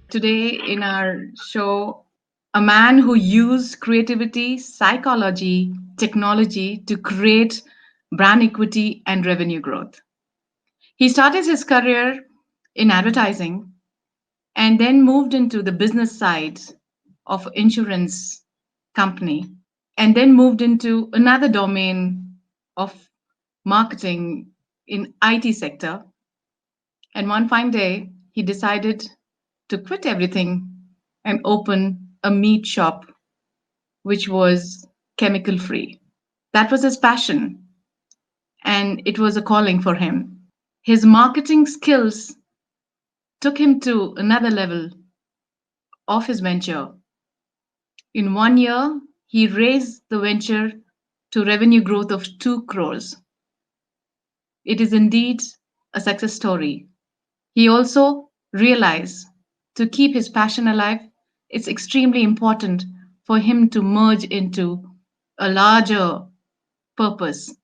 Today in our show, a man who used creativity, psychology, technology to create brand equity and revenue growth. He started his career in advertising and then moved into the business side of insurance company and then moved into another domain of marketing in IT sector. And one fine day, he decided to quit everything and open a meat shop, which was chemical free. That was his passion, and it was a calling for him. His marketing skills took him to another level of his venture. In 1 year, he raised the venture to revenue growth of 2 crores. It is indeed a success story. He also realized to keep his passion alive, it's extremely important for him to merge into a larger purpose.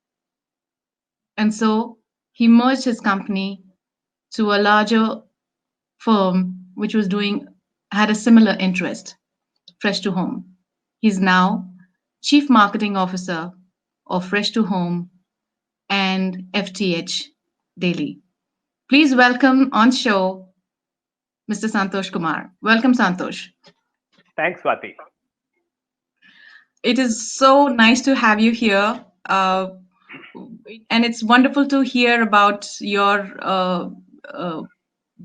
And so he merged his company to a larger firm which was doing had a similar interest, Fresh to Home. He's now Chief Marketing Officer of Fresh to Home and FTH Daily. Please welcome on show Mr. Santosh Kumar. Welcome, Santosh. Thanks, Swati. It is so nice to have you here. And it's wonderful to hear about your uh,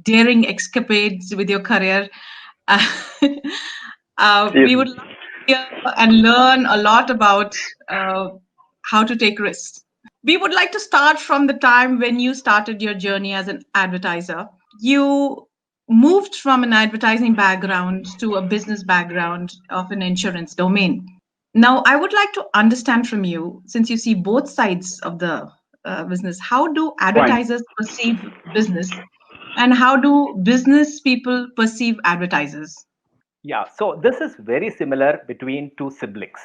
daring escapades with your career. We would love to hear and learn a lot about how to take risks. We would like to start from the time when you started your journey as an advertiser. You moved from an advertising background to a business background of an insurance domain. Now, I would like to understand from you, since you see both sides of the business, how do Fine. advertisers perceive business and how do business people perceive advertisers? Yeah, so this is very similar between two siblings.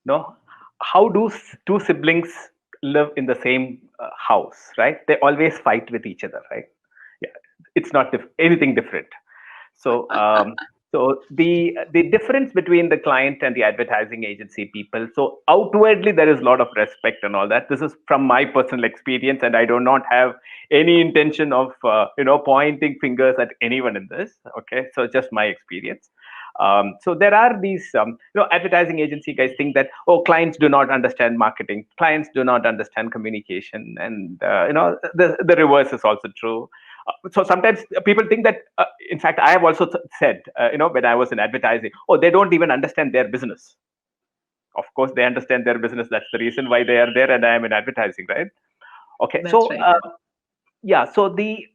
No, how do two siblings live in the same house, right? They always fight with each other, right? Yeah, it's not anything different. So, the difference between the client and the advertising agency people. So outwardly there is a lot of respect and all that. This is from my personal experience, and I do not have any intention of pointing fingers at anyone in this. Okay, so just my experience. So there are these advertising agency guys think that, oh, clients do not understand marketing, clients do not understand communication, and the reverse is also true. So sometimes people think that, in fact, I have also said, when I was in advertising, oh, they don't even understand their business. Of course they understand their business, that's the reason why they are there, and I am in advertising, right? Okay, That's so right. yeah, so the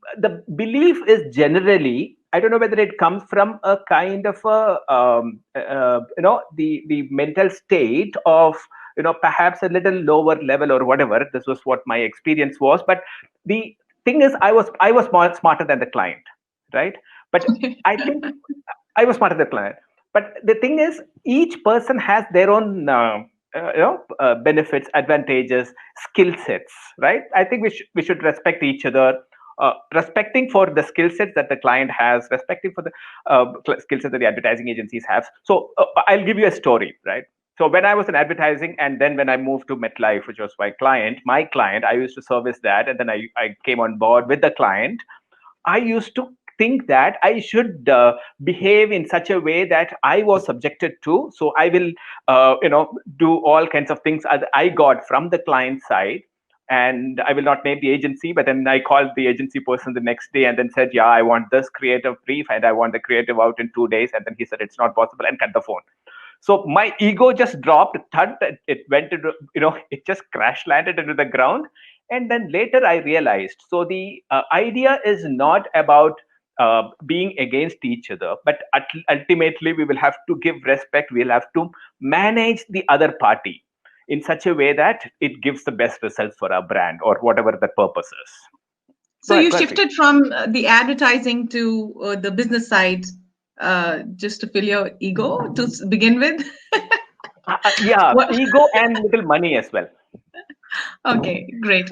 belief is generally, I don't know whether it comes from a kind of a the mental state of perhaps a little lower level or whatever. This was what my experience was, but the thing is, I was smarter than the client, right? But I think I was smarter than the client. But the thing is, each person has their own benefits, advantages, skill sets, right? I think we should respect each other, respecting for the skill sets that the client has, respecting for the skill sets that the advertising agencies have. So I'll give you a story, right? So when I was in advertising, and then when I moved to MetLife, which was my client, I used to service that, and then I came on board with the client. I used to think that I should behave in such a way that I was subjected to. So I will, do all kinds of things as I got from the client side. And I will not name the agency, but then I called the agency person the next day and then said, yeah, I want this creative brief and I want the creative out in 2 days. And then he said, it's not possible, and cut the phone. So my ego just dropped, thud, it went into, it just crash landed into the ground. And then later I realized, so the idea is not about being against each other, but ultimately we will have to give respect, we'll have to manage the other party in such a way that it gives the best results for our brand or whatever the purpose is. So Go you ahead, go ahead, please. shifted from the advertising to the business side just to fill your ego to begin with. Yeah, What? ego and little money as well. Okay, great.